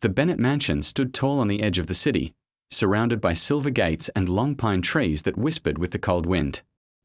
The Bennett mansion stood tall on the edge of the city, surrounded by silver gates and long pine trees that whispered with the cold wind.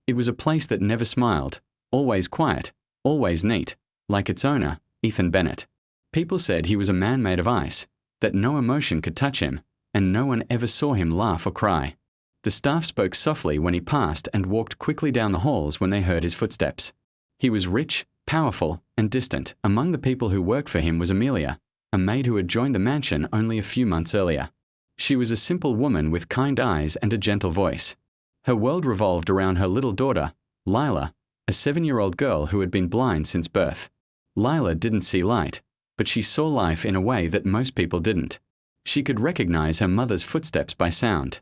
It was a place that never smiled, always quiet, always neat, like its owner, Ethan Bennett. People said he was a man made of ice, that no emotion could touch him, and no one ever saw him laugh or cry. The staff spoke softly when he passed and walked quickly down the halls when they heard his footsteps. He was rich, powerful, and distant. Among the people who worked for him was Amelia, a maid who had joined the mansion only a few months earlier. She was a simple woman with kind eyes and a gentle voice. Her world revolved around her little daughter, Lila, a 7-year-old girl who had been blind since birth. Lila didn't see light, but she saw life in a way that most people didn't. She could recognize her mother's footsteps by sound,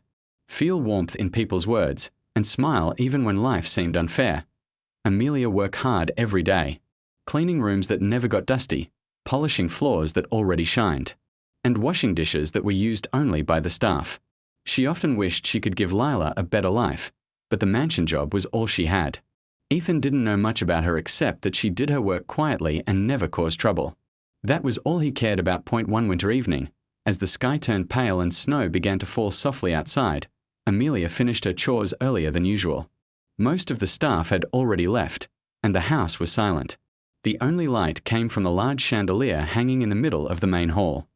feel warmth in people's words, and smile even when life seemed unfair. Amelia worked hard every day, cleaning rooms that never got dusty, polishing floors that already shined, and washing dishes that were used only by the staff. She often wished she could give Lila a better life, but the mansion job was all she had. Ethan didn't know much about her except that she did her work quietly and never caused trouble. That was all he cared about. One winter evening, as the sky turned pale and snow began to fall softly outside, Amelia finished her chores earlier than usual. Most of the staff had already left, and the house was silent. The only light came from the large chandelier hanging in the middle of the main hall.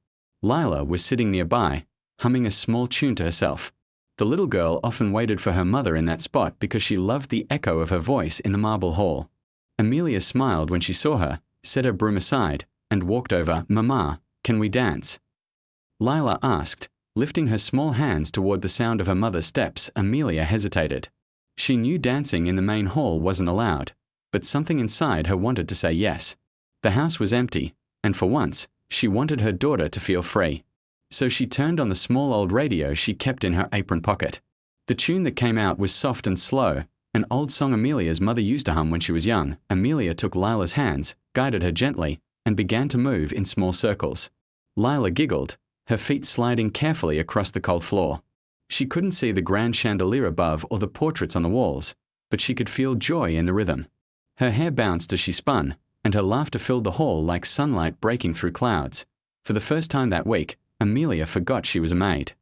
Lila was sitting nearby, humming a small tune to herself. The little girl often waited for her mother in that spot because she loved the echo of her voice in the marble hall. Amelia smiled when she saw her, set her broom aside, and walked over. "Mama, can we dance?" Lila asked, lifting her small hands toward the sound of her mother's steps. Amelia hesitated. She knew dancing in the main hall wasn't allowed, but something inside her wanted to say yes. The house was empty, and for once, she wanted her daughter to feel free. So she turned on the small old radio she kept in her apron pocket. The tune that came out was soft and slow, an old song Amelia's mother used to hum when she was young. Amelia took Lila's hands, guided her gently, and began to move in small circles. Lila giggled, her feet sliding carefully across the cold floor. She couldn't see the grand chandelier above or the portraits on the walls, but she could feel joy in the rhythm. Her hair bounced as she spun, and her laughter filled the hall like sunlight breaking through clouds. For the first time that week, Amelia forgot she was a maid.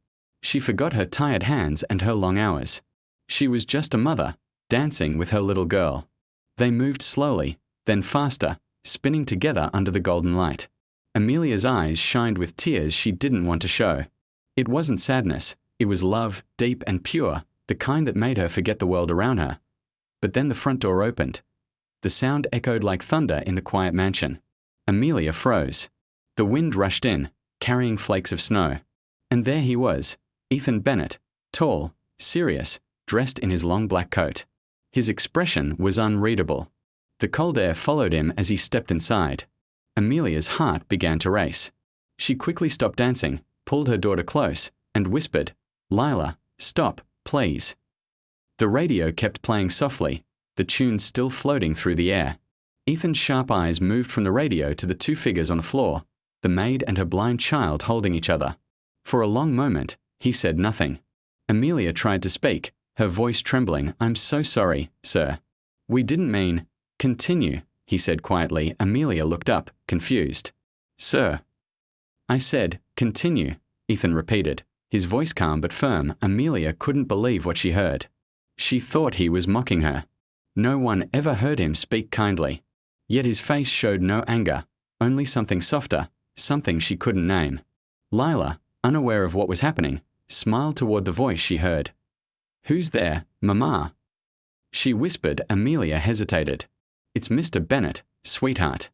She forgot her tired hands and her long hours. She was just a mother, dancing with her little girl. They moved slowly, then faster, spinning together under the golden light. Amelia's eyes shined with tears she didn't want to show. It wasn't sadness, it was love, deep and pure, the kind that made her forget the world around her. But then the front door opened. The sound echoed like thunder in the quiet mansion. Amelia froze. The wind rushed in, carrying flakes of snow. And there he was, Ethan Bennett, tall, serious, dressed in his long black coat. His expression was unreadable. The cold air followed him as he stepped inside. Amelia's heart began to race. She quickly stopped dancing, pulled her daughter close, and whispered, "Lila, stop, please." The radio kept playing softly, the tune still floating through the air. Ethan's sharp eyes moved from the radio to the two figures on the floor, the maid and her blind child holding each other. For a long moment, he said nothing. Amelia tried to speak, her voice trembling. "I'm so sorry, sir. We didn't mean—" "Continue," he said quietly. Amelia looked up, confused. "Sir." "I said, continue," Ethan repeated, his voice calm but firm. Amelia couldn't believe what she heard. She thought he was mocking her. No one ever heard him speak kindly. Yet his face showed no anger, only something softer, something she couldn't name. Lila, unaware of what was happening, smiled toward the voice she heard. "Who's there, Mama?" She whispered. Amelia hesitated. "It's Mr. Bennett, sweetheart."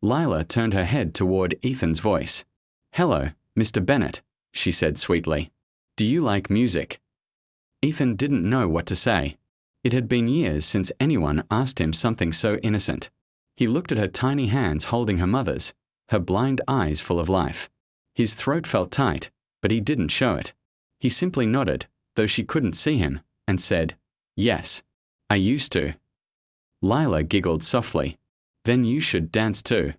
Lila turned her head toward Ethan's voice. "Hello, Mr. Bennett," she said sweetly. "Do you like music?" Ethan didn't know what to say. It had been years since anyone asked him something so innocent. He looked at her tiny hands holding her mother's, her blind eyes full of life. His throat felt tight, but he didn't show it. He simply nodded, though she couldn't see him, and said, "Yes, I used to." Lila giggled softly. "Then you should dance too."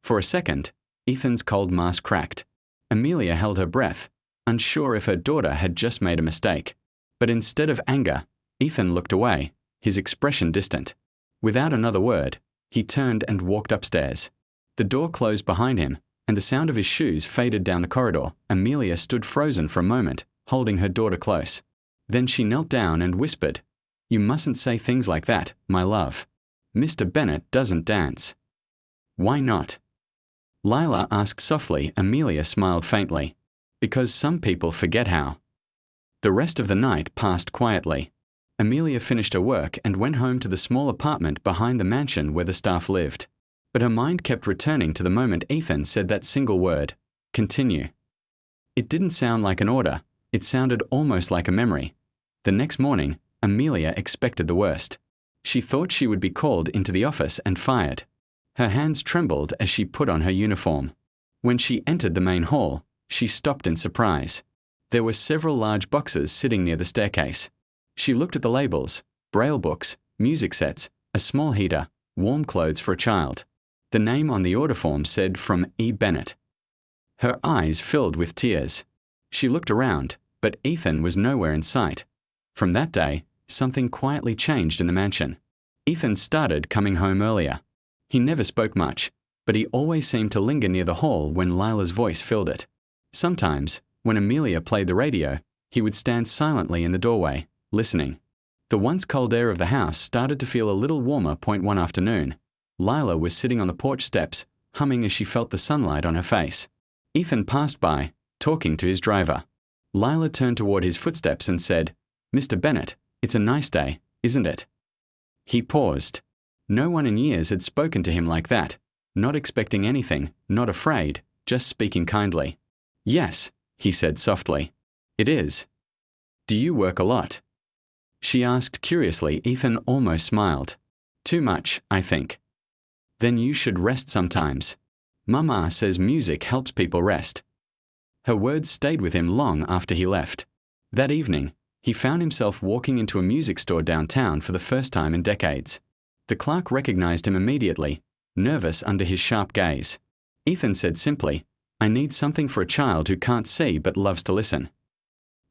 For a second, Ethan's cold mask cracked. Amelia held her breath, unsure if her daughter had just made a mistake. But instead of anger, Ethan looked away, his expression distant. Without another word, he turned and walked upstairs. The door closed behind him, and the sound of his shoes faded down the corridor, Amelia stood frozen for a moment, holding her daughter close. Then she knelt down and whispered, "You mustn't say things like that, my love. Mr. Bennet doesn't dance." "Why not?" Lila asked softly. Amelia smiled faintly. "Because some people forget how." The rest of the night passed quietly. Amelia finished her work and went home to the small apartment behind the mansion where the staff lived. But her mind kept returning to the moment Ethan said that single word, "continue." It didn't sound like an order. It sounded almost like a memory. The next morning, Amelia expected the worst. She thought she would be called into the office and fired. Her hands trembled as she put on her uniform. When she entered the main hall, she stopped in surprise. There were several large boxes sitting near the staircase. She looked at the labels: braille books, music sets, a small heater, warm clothes for a child. The name on the order form said from E. Bennet. Her eyes filled with tears. She looked around, but Ethan was nowhere in sight. From that day, something quietly changed in the mansion. Ethan started coming home earlier. He never spoke much, but he always seemed to linger near the hall when Lila's voice filled it. Sometimes, when Amelia played the radio, he would stand silently in the doorway, listening. The once cold air of the house started to feel a little warmer one afternoon. Lila was sitting on the porch steps, humming as she felt the sunlight on her face. Ethan passed by, talking to his driver. Lila turned toward his footsteps and said, "Mr. Bennet, it's a nice day, isn't it?" He paused. No one in years had spoken to him like that, not expecting anything, not afraid, just speaking kindly. "Yes," he said softly. "It is." "Do you work a lot?" she asked curiously. Ethan almost smiled. "Too much, I think." "Then you should rest sometimes. Mama says music helps people rest." Her words stayed with him long after he left. That evening, he found himself walking into a music store downtown for the first time in decades. The clerk recognized him immediately, nervous under his sharp gaze. Ethan said simply, "I need something for a child who can't see but loves to listen."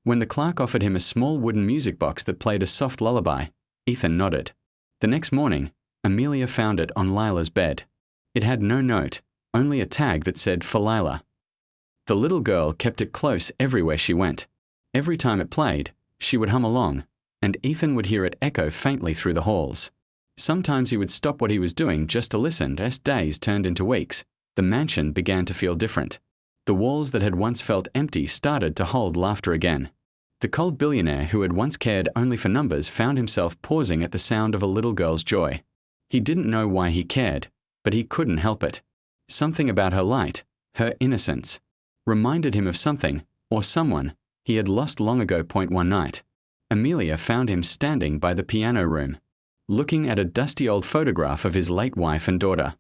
When the clerk offered him a small wooden music box that played a soft lullaby, Ethan nodded. The next morning, Amelia found it on Lila's bed. It had no note, only a tag that said "For Lila." The little girl kept it close everywhere she went. Every time it played, she would hum along, and Ethan would hear it echo faintly through the halls. Sometimes he would stop what he was doing just to listen. As days turned into weeks, the mansion began to feel different. The walls that had once felt empty started to hold laughter again. The cold billionaire who had once cared only for numbers found himself pausing at the sound of a little girl's joy. He didn't know why he cared, but he couldn't help it. Something about her light, her innocence, reminded him of something, or someone, he had lost long ago. One night, Amelia found him standing by the piano room, looking at a dusty old photograph of his late wife and daughter.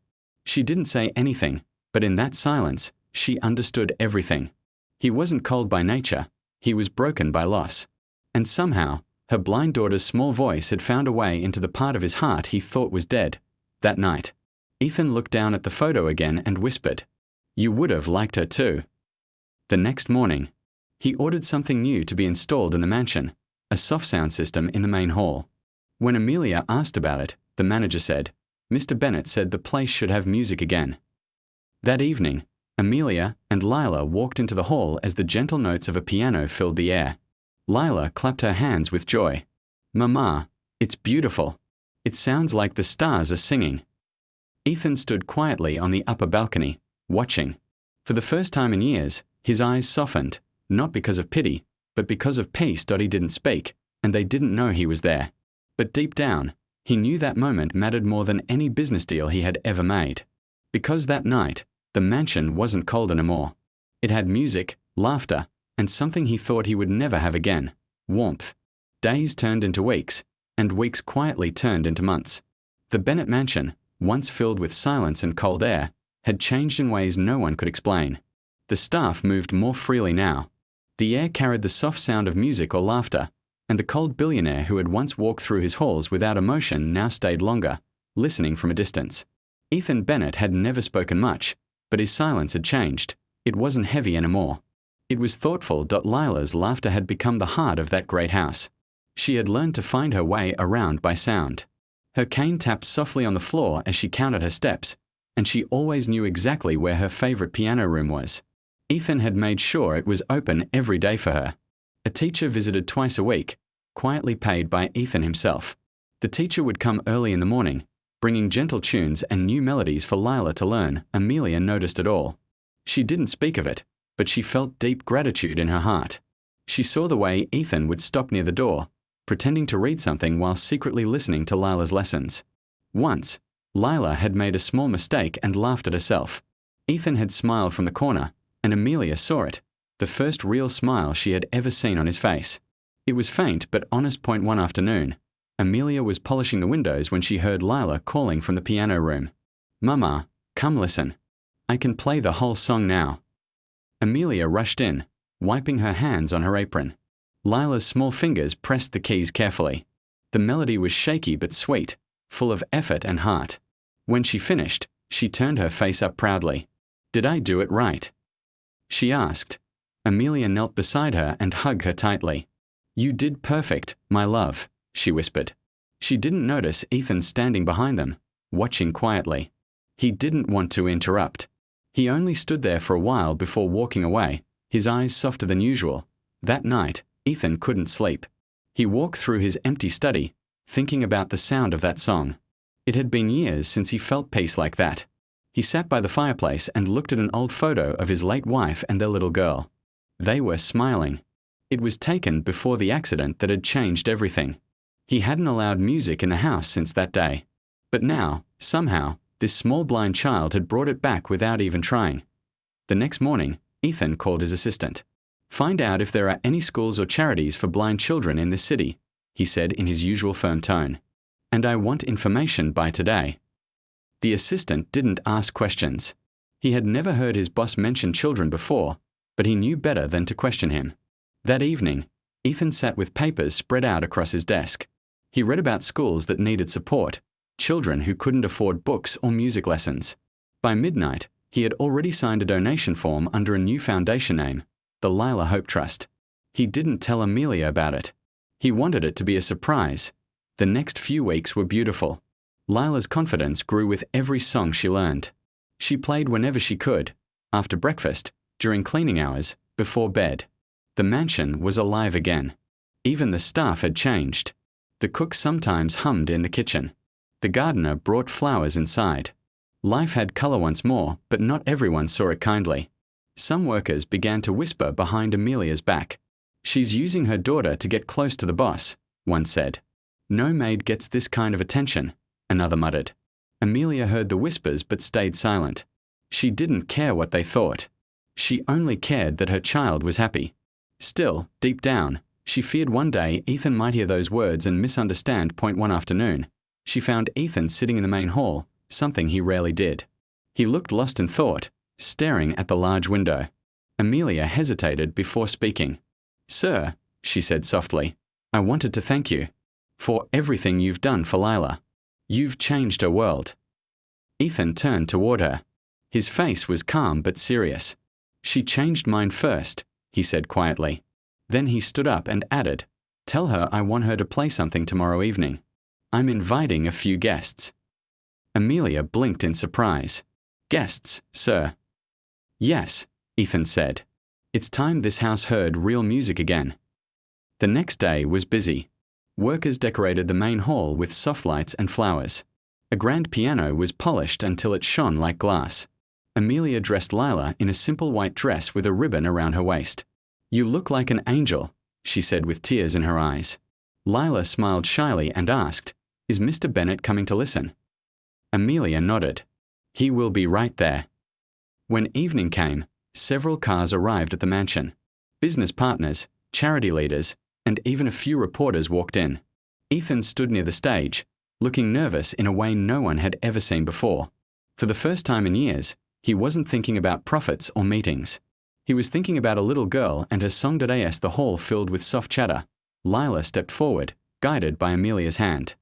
She didn't say anything, but in that silence, she understood everything. He wasn't cold by nature, he was broken by loss. And somehow, her blind daughter's small voice had found a way into the part of his heart he thought was dead. That night, Ethan looked down at the photo again and whispered, "You would have liked her too." The next morning, he ordered something new to be installed in the mansion, a soft sound system in the main hall. When Amelia asked about it, the manager said, "Mr. Bennet said the place should have music again." That evening, Amelia and Lila walked into the hall as the gentle notes of a piano filled the air. Lila clapped her hands with joy. "Mama, it's beautiful. It sounds like the stars are singing." Ethan stood quietly on the upper balcony, watching. For the first time in years, his eyes softened, not because of pity, but because of peace. He didn't speak, and they didn't know he was there. But deep down, he knew that moment mattered more than any business deal he had ever made. Because that night, the mansion wasn't cold anymore. It had music, laughter, and something he thought he would never have again: warmth. Days turned into weeks, and weeks quietly turned into months. The Bennet mansion, once filled with silence and cold air, had changed in ways no one could explain. The staff moved more freely now. The air carried the soft sound of music or laughter, and the cold billionaire who had once walked through his halls without emotion now stayed longer, listening from a distance. Ethan Bennet had never spoken much, but his silence had changed. It wasn't heavy anymore. It was thoughtful. Lila's laughter had become the heart of that great house. She had learned to find her way around by sound. Her cane tapped softly on the floor as she counted her steps, and she always knew exactly where her favorite piano room was. Ethan had made sure it was open every day for her. A teacher visited twice a week, quietly paid by Ethan himself. The teacher would come early in the morning, bringing gentle tunes and new melodies for Lila to learn. Amelia noticed it all. She didn't speak of it, but she felt deep gratitude in her heart. She saw the way Ethan would stop near the door, pretending to read something while secretly listening to Lila's lessons. Once, Lila had made a small mistake and laughed at herself. Ethan had smiled from the corner, and Amelia saw it, the first real smile she had ever seen on his face. It was faint but honest. One afternoon, Amelia was polishing the windows when she heard Lila calling from the piano room. "Mama, come listen. I can play the whole song now." Amelia rushed in, wiping her hands on her apron. Lila's small fingers pressed the keys carefully. The melody was shaky but sweet, full of effort and heart. When she finished, she turned her face up proudly. "Did I do it right?" she asked. Amelia knelt beside her and hugged her tightly. "You did perfect, my love," she whispered. She didn't notice Ethan standing behind them, watching quietly. He didn't want to interrupt. He only stood there for a while before walking away, his eyes softer than usual. That night, Ethan couldn't sleep. He walked through his empty study, thinking about the sound of that song. It had been years since he felt peace like that. He sat by the fireplace and looked at an old photo of his late wife and their little girl. They were smiling. It was taken before the accident that had changed everything. He hadn't allowed music in the house since that day. But now, somehow, this small blind child had brought it back without even trying. The next morning, Ethan called his assistant. "Find out if there are any schools or charities for blind children in this city," he said in his usual firm tone. "And I want information by today." The assistant didn't ask questions. He had never heard his boss mention children before, but he knew better than to question him. That evening, Ethan sat with papers spread out across his desk. He read about schools that needed support, children who couldn't afford books or music lessons. By midnight, he had already signed a donation form under a new foundation name, the Lila Hope Trust. He didn't tell Amelia about it. He wanted it to be a surprise. The next few weeks were beautiful. Lila's confidence grew with every song she learned. She played whenever she could, after breakfast, during cleaning hours, before bed. The mansion was alive again. Even the staff had changed. The cook sometimes hummed in the kitchen. The gardener brought flowers inside. Life had color once more, but not everyone saw it kindly. Some workers began to whisper behind Amelia's back. "She's using her daughter to get close to the boss," one said. "No maid gets this kind of attention," another muttered. Amelia heard the whispers but stayed silent. She didn't care what they thought. She only cared that her child was happy. Still, deep down, she feared one day Ethan might hear those words and misunderstand. One afternoon, she found Ethan sitting in the main hall, something he rarely did. He looked lost in thought, staring at the large window. Amelia hesitated before speaking. "Sir," she said softly, "I wanted to thank you for everything you've done for Lila. You've changed her world." Ethan turned toward her. His face was calm but serious. "She changed mine first," he said quietly. Then he stood up and added, "Tell her I want her to play something tomorrow evening. I'm inviting a few guests." Amelia blinked in surprise. "Guests, sir?" "Yes," Ethan said. "It's time this house heard real music again." The next day was busy. Workers decorated the main hall with soft lights and flowers. A grand piano was polished until it shone like glass. Amelia dressed Lila in a simple white dress with a ribbon around her waist. "You look like an angel," she said with tears in her eyes. Lila smiled shyly and asked, "Is Mr. Bennett coming to listen?" Amelia nodded. "He will be right there." When evening came, several cars arrived at the mansion. Business partners, charity leaders, and even a few reporters walked in. Ethan stood near the stage, looking nervous in a way no one had ever seen before. For the first time in years, he wasn't thinking about profits or meetings. He was thinking about a little girl and her song. The hall filled with soft chatter. Lila stepped forward, guided by Amelia's hand.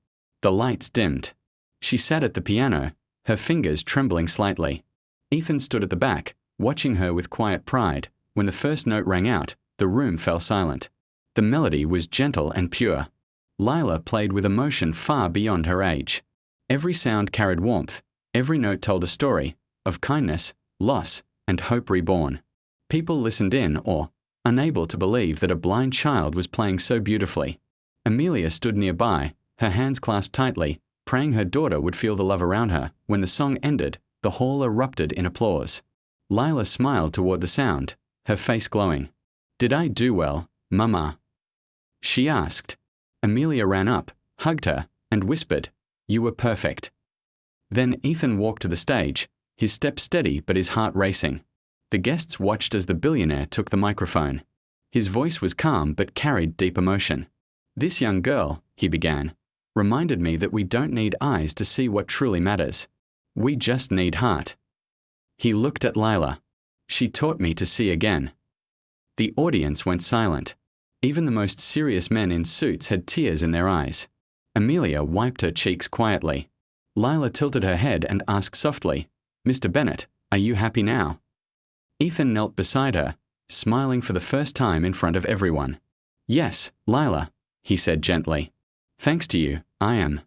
The lights dimmed. She sat at the piano, her fingers trembling slightly. Ethan stood at the back, watching her with quiet pride. When the first note rang out, the room fell silent. The melody was gentle and pure. Lila played with emotion far beyond her age. Every sound carried warmth, Every note told a story of kindness, loss, and hope reborn. People listened in, or unable to believe that a blind child was playing so beautifully. Amelia stood nearby, her hands clasped tightly, praying her daughter would feel the love around her. When the song ended, the hall erupted in applause. Lila smiled toward the sound, her face glowing. "Did I do well, Mama?" she asked. Amelia ran up, hugged her, and whispered, "You were perfect." Then Ethan walked to the stage, his step steady but his heart racing. The guests watched as the billionaire took the microphone. His voice was calm but carried deep emotion. "This young girl," he began, "reminded me that we don't need eyes to see what truly matters. We just need heart." He looked at Lila. "She taught me to see again." The audience went silent. Even the most serious men in suits had tears in their eyes. Amelia wiped her cheeks quietly. Lila tilted her head and asked softly, "Mr. Bennett, are you happy now?" Ethan knelt beside her, smiling for the first time in front of everyone. "Yes, Lila," he said gently. "Thanks to you, I am."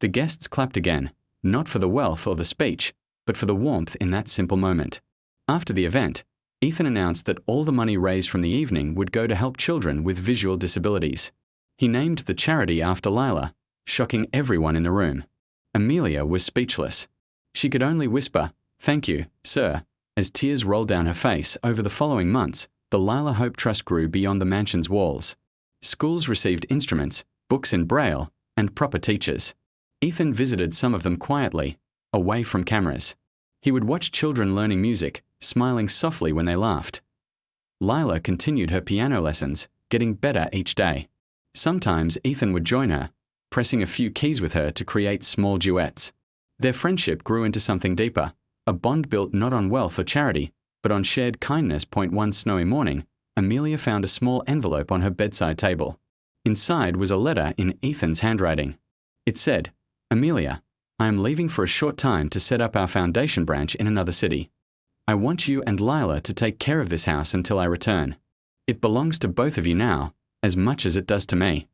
The guests clapped again, not for the wealth or the speech, but for the warmth in that simple moment. After the event, Ethan announced that all the money raised from the evening would go to help children with visual disabilities. He named the charity after Lila, shocking everyone in the room. Amelia was speechless. She could only whisper, "Thank you, sir," as tears rolled down her face. Over the following months, the Lila Hope Trust grew beyond the mansion's walls. Schools received instruments, books in Braille, and proper teachers. Ethan visited some of them quietly, away from cameras. He would watch children learning music, smiling softly when they laughed. Lila continued her piano lessons, getting better each day. Sometimes Ethan would join her, pressing a few keys with her to create small duets. Their friendship grew into something deeper, a bond built not on wealth or charity, but on shared kindness. One snowy morning, Amelia found a small envelope on her bedside table. Inside was a letter in Ethan's handwriting. It said, "Amelia, I am leaving for a short time to set up our foundation branch in another city. I want you and Lila to take care of this house until I return. It belongs to both of you now, as much as it does to me."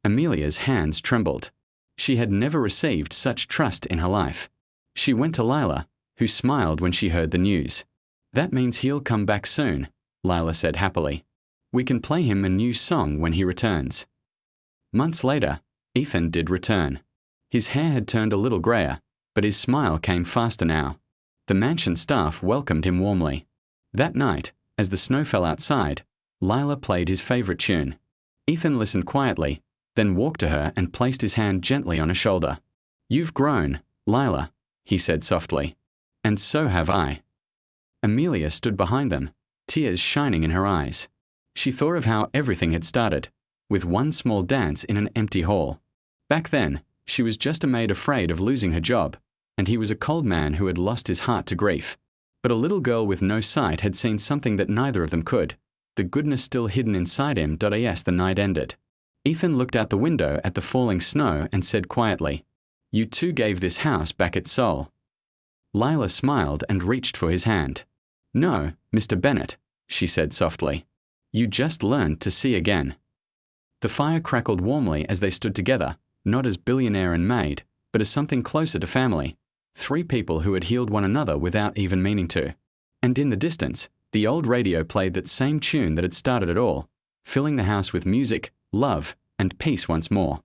Amelia's hands trembled. She had never received such trust in her life. She went to Lila, who smiled when she heard the news. "That means he'll come back soon," Lila said happily. "We can play him a new song when he returns." Months later, Ethan did return. His hair had turned a little grayer, but his smile came faster now. The mansion staff welcomed him warmly. That night, as the snow fell outside, Lila played his favorite tune. Ethan listened quietly, then walked to her and placed his hand gently on her shoulder. "You've grown, Lila," he said softly. "And so have I." Amelia stood behind them, tears shining in her eyes. She thought of how everything had started, with one small dance in an empty hall. Back then, she was just a maid afraid of losing her job, and he was a cold man who had lost his heart to grief. But a little girl with no sight had seen something that neither of them could, the goodness still hidden inside him. As the night ended, Ethan looked out the window at the falling snow and said quietly, "You two gave this house back its soul." Lila smiled and reached for his hand. "No, Mr. Bennett," she said softly. "You just learned to see again." The fire crackled warmly as they stood together, not as billionaire and maid, but as something closer to family. Three people who had healed one another without even meaning to. And in the distance, the old radio played that same tune that had started it all, filling the house with music, love, and peace once more.